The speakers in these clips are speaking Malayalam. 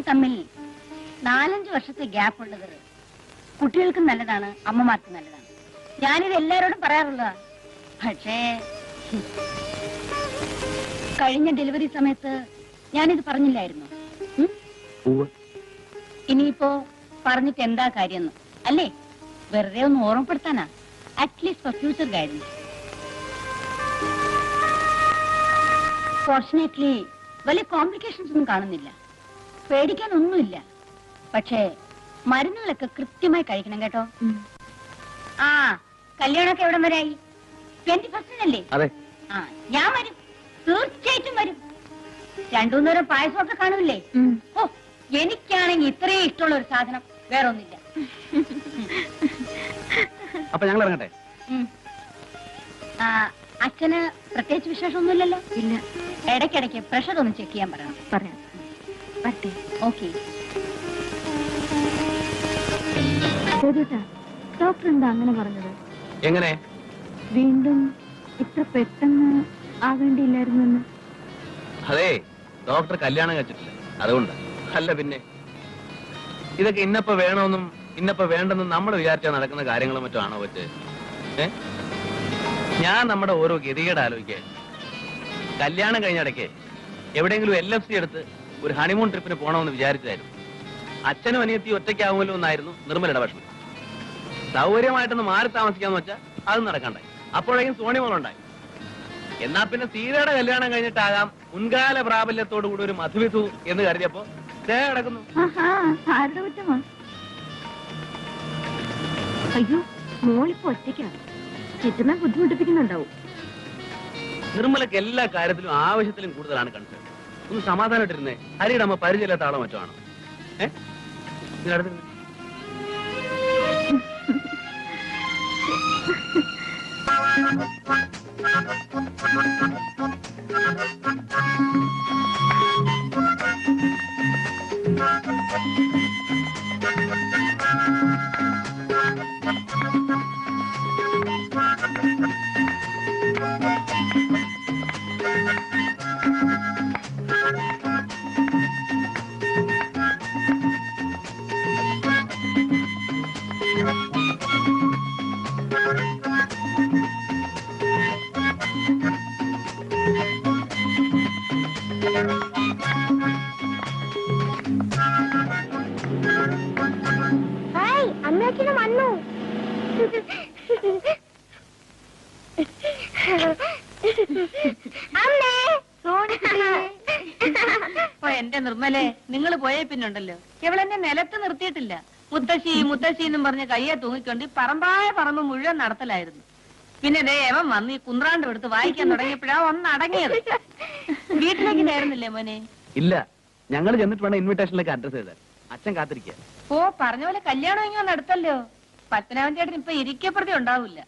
തമ്മിൽ 4-5 വർഷത്തെ ഗ്യാപ്പ് ഉള്ളത് കുട്ടികൾക്കും നല്ലതാണ്, അമ്മമാർക്കും നല്ലതാണ്. ഞാനിത് എല്ലാരോടും പറയാറുള്ളതാ. പക്ഷേ കഴിഞ്ഞ ഡെലിവറി സമയത്ത് ഞാനിത് പറഞ്ഞില്ലായിരുന്നു. ഇനിയിപ്പോ പറഞ്ഞിട്ട് എന്താ കാര്യം അല്ലേ? വെറുതെ ഒന്ന് ഓർമ്മപ്പെടുത്താനാ, at least for future guidance. Fortunately വലിയ കോംപ്ലിക്കേഷൻസ് ഒന്നും കാണുന്നില്ല, പേടിക്കാനൊന്നുമില്ല. പക്ഷേ മരുന്നുകളൊക്കെ കൃത്യമായി കഴിക്കണം കേട്ടോ. ആ കല്യാണമൊക്കെ എവിടം വരെ ആയി? 21st അല്ലേ? ആ ഞാൻ വരും, തീർച്ചയായിട്ടും വരും. 2-3 നേരം പായസമൊക്കെ കാണൂല്ലേ? ഓ എനിക്കാണെങ്കിൽ ഇത്രയും ഇഷ്ടമുള്ള ഒരു സാധനം വേറെ ഒന്നില്ല. അപ്പൊ ഞങ്ങൾ ഇറങ്ങട്ടെ. അച്ഛന് പ്രത്യേകിച്ച് വിശേഷമൊന്നുമില്ലല്ലോ? ഇല്ല. ഇടയ്ക്കിടയ്ക്ക് പ്രഷർ ഒന്ന് ചെക്ക് ചെയ്യാൻ പറയാം. ഓക്കെ. ഡോക്ടർ എന്താ അങ്ങനെ പറഞ്ഞത്? എങ്ങനെ വീണ്ടും ഇത്ര പെട്ടെന്ന് ആവേണ്ടിയില്ലായിരുന്നു? അതെ, ഡോക്ടർ കല്യാണം കഴിച്ചിട്ടില്ല, അതുകൊണ്ട്. അല്ല പിന്നെ ഇതൊക്കെ ഇന്നപ്പോ വേണമെന്നും ഇന്നപ്പോ വേണ്ടെന്നും നമ്മൾ വിചാരിച്ചാൽ നടക്കുന്ന കാര്യങ്ങളും മറ്റും ആണോ പറ്റ്? ഞാൻ നമ്മുടെ ഓരോ ഗതികേട് ആലോചിക്കുക. കല്യാണം കഴിഞ്ഞിടയ്ക്ക് എവിടെയെങ്കിലും LFC എടുത്ത് ഒരു ഹണിമൂൺ ട്രിപ്പിന് പോകണമെന്ന് വിചാരിച്ചതായിരുന്നു. അച്ഛനും അനിയത്തി ഒറ്റയ്ക്കാവുമല്ലോ എന്നായിരുന്നു നിർമ്മലയുടെ ഭക്ഷണം. സൗകര്യമായിട്ടൊന്ന് മാറി താമസിക്കാന്ന് വെച്ചാൽ അത് നടക്കണ്ടായി. അപ്പോഴേക്കും സോണിമോളുണ്ടായി. എന്നാ പിന്നെ സീതയുടെ കല്യാണം കഴിഞ്ഞിട്ടാകാം മുൻകാല പ്രാബല്യത്തോടു കൂടി ഒരു മധുവിധു എന്ന് കരുതിയപ്പോ കിടക്കുന്നു. അയ്യോ, മോളിപ്പോ ഒറ്റയ്ക്കാണ്. ചിറ്റമ്മ ബുദ്ധിമുട്ടിപ്പിക്കുന്നുണ്ടാവും. നിർമ്മലക്ക് എല്ലാ കാര്യത്തിലും ആവശ്യത്തിലും കൂടുതലാണ് കൺസേൺ. ഒന്ന് സമാധാനമായിട്ടിരുന്നേ. ഹരിയുടെ അമ്മ പരിചയമില്ലാത്ത ആളോ മറ്റോ ആണോ? അടുത്ത് അമ്മയച്ഛനും വന്നു. എന്റെ നിർമ്മലേ, നിങ്ങൾ പോയേ പിന്നുണ്ടല്ലോ ഇവളെന്നെ നിലത്ത് നിർത്തിയിട്ടില്ല. മുത്തശ്ശി മുത്തശ്ശി എന്നും പറഞ്ഞ് കയ്യെ തൂങ്ങിക്കൊണ്ട് പറമ്പായ പറമ്പ് മുഴുവൻ നടത്തലായിരുന്നു. പിന്നെ ദേവൻ വന്ന് ഈ കുന്ത്രാണ്ട് എടുത്ത് വായിക്കാൻ തുടങ്ങിയപ്പോഴാ ഒന്ന് അടങ്ങിയത്. വീട്ടിലേക്ക് കയറുന്നില്ലേ മോനെ? ഇല്ല, ഞങ്ങൾ ചെന്നിട്ട് വേണം ഇൻവിറ്റേഷനിലേക്ക് അഡ്രസ് ചെയ്താൽ. അച്ഛൻ കാത്തിരിക്കുക. ഓ, പറഞ്ഞ പോലെ കല്യാണം ഇങ്ങനെ നടത്തല്ലോ. പത്മനാഭൻ ചേട്ടൻ ഇപ്പൊ ഇരിക്കപ്രതി ഉണ്ടാവില്ല.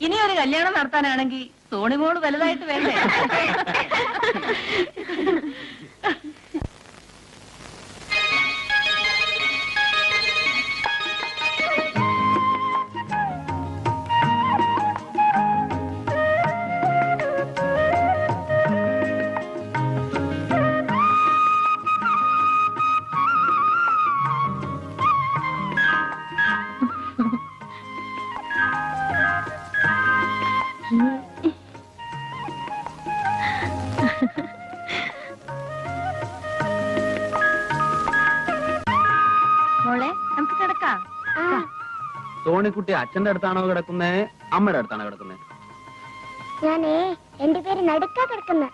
ഇനി ഒരു കല്യാണം നടത്താനാണെങ്കിൽ സോണിമോള് വലുതായിട്ട് വേണ്ടേ? സോണിക്കുട്ടി അച്ഛന്റെ അടുത്താണോ കിടക്കുന്നേ, അമ്മയുടെ അടുത്താണോ കിടക്കുന്നേ? ഞാനേ എന്റെ പേര് നടുക്കാ കിടക്കുന്ന.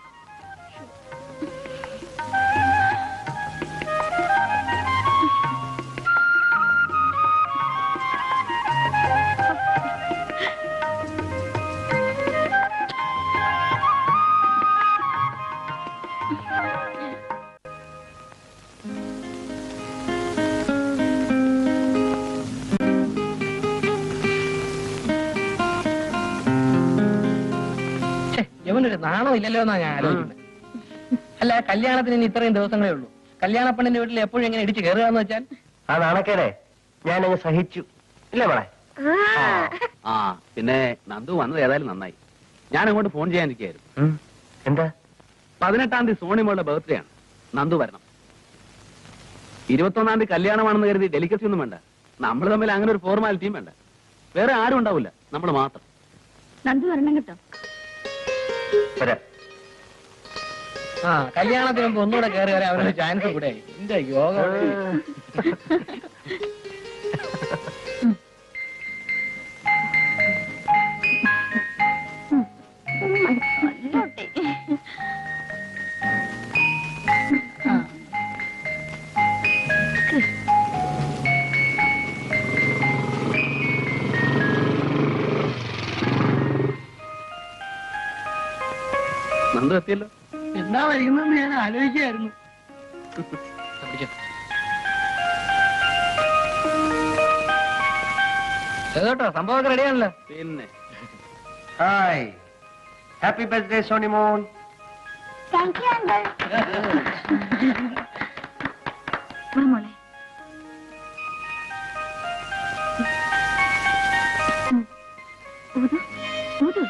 ഇവനൊരു നാണോ ഇല്ലല്ലോ എന്നാ ഞാൻ ആലോചിക്കുന്നത്. അല്ല, കല്യാണത്തിന് ഇനി ഇത്രയും ദിവസങ്ങളേ ഉള്ളൂ. കല്യാണ പെണ്ണിന്റെ വീട്ടിൽ എപ്പോഴും എങ്ങനെ ഇടിച്ച് കയറുകയെന്ന് വെച്ചാൽ ആ നാണക്കേടെ ഞാനങ്ങ് സഹിച്ചു. ഇല്ലേ മോളെ? പിന്നെ നന്ദു വന്നത് ഏതായാലും നന്നായി. ഞാൻ അങ്ങോട്ട് ഫോൺ ചെയ്യാനിരിക്കുകയായിരുന്നു. എന്താ? 18-ാം തീയതി സോണിമോളുടെ ബർത്ത്ഡേ ആണ്. നന്ദു വരണം. 21-ാം തീയതി കല്യാണമാണെന്ന് കരുതി ഡെലിക്കസി ഒന്നും വേണ്ട. നമ്മൾ തമ്മിൽ അങ്ങനെ ഒരു ഫോർമാലിറ്റിയും വേണ്ട. വേറെ ആരും ഉണ്ടാവില്ല, നമ്മൾ മാത്രം. നന്ദു വരണം കേട്ടോ. വരാം. ആ കല്യാണത്തിന് മുമ്പ് ഒന്നുകൂടെ കയറി വരാൻ അവരൊരു ചാൻസ് കൂടെ. എന്റെ യോഗ. നന്ദു എത്തിയല്ലോ. എന്താ വൈകുന്നെന്ന് ഞാൻ ആലോചിക്കായിരുന്നു. കേട്ടോ സംഭവമൊക്കെ റെഡിയാണല്ലോ. പിന്നെ hi, happy birthday Sonimon. Thank you uncle. വാ മോളെ. ഊതു ഊതു.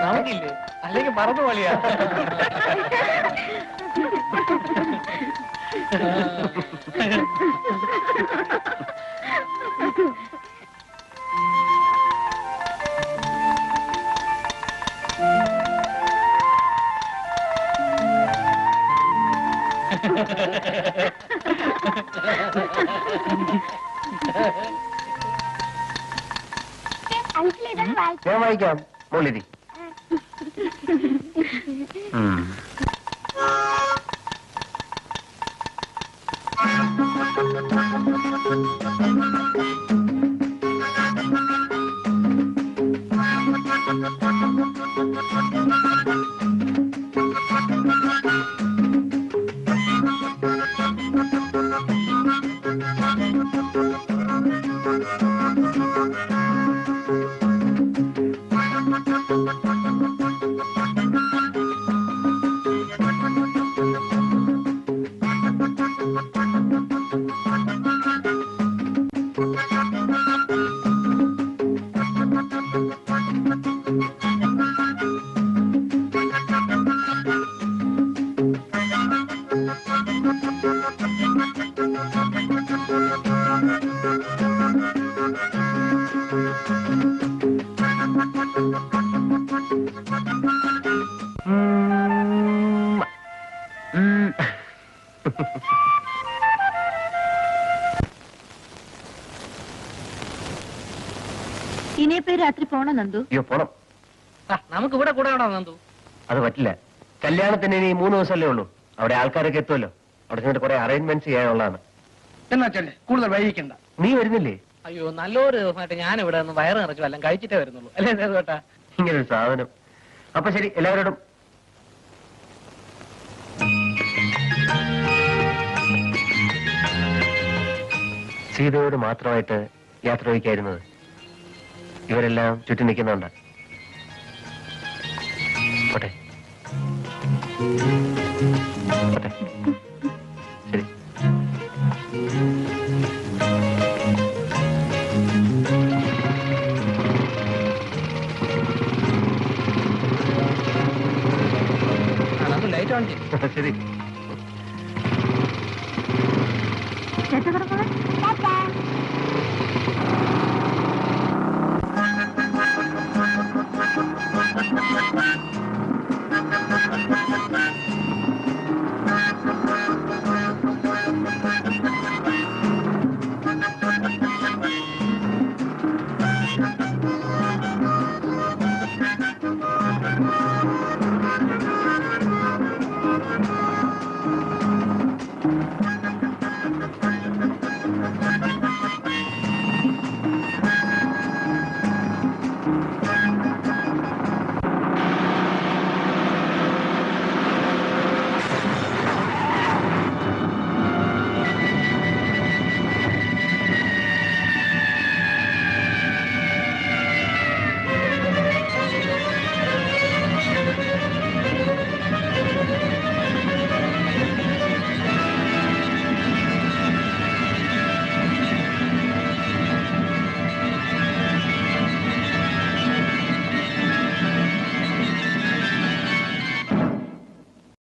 നമുക്കില്ലേ അല്ലെങ്കിൽ മറന്നു പോലെയാ. അങ്കിൾ ഇതൊന്ന് വായിച്ചു. ഞാൻ വായിക്കാം, മോളിരി. ഇനിയിപ്പോ രാത്രി പോണോ നന്ദു? അയ്യോ പോണം. നമുക്ക് ഇവിടെ കൂടെ വേണോ നന്ദു? അത് പറ്റില്ല. കല്യാണത്തിന് ഇനി 3 ദിവസമല്ലേ ഉള്ളൂ. അവിടെ ആൾക്കാരൊക്കെ എത്തുമല്ലോ. അവിടെ ചെന്നിട്ട് കുറെ അറേഞ്ച്മെന്റ്സ് ചെയ്യാനുള്ളതാണ്. എന്നാ ചെല്ലേ, കൂടുതൽ വൈകിക്കണ്ട. നീ വരുന്നില്ലേ? അയ്യോ നല്ലൊരു ദിവസമായിട്ട് ഞാൻ ഇവിടെ ഒന്ന് വയറ് നിറച്ചു എല്ലാം കഴിച്ചിട്ടേ വരുന്നുള്ളൂ. അല്ലേ കേട്ടാ? ഇങ്ങനൊരു സാധനം. അപ്പൊ ശരി, എല്ലാവരോടും സീതയോട് മാത്രമായിട്ട് യാത്ര ചോദിക്കായിരുന്നത്. ഇവരെല്ലാം ചുറ്റി നിൽക്കുന്നുണ്ട്. പോട്ടെ പോട്ടെ. ശരി. ലൈറ്റ് ഓൺ ചെയ്യും. ശരി. ടാറ്റാ.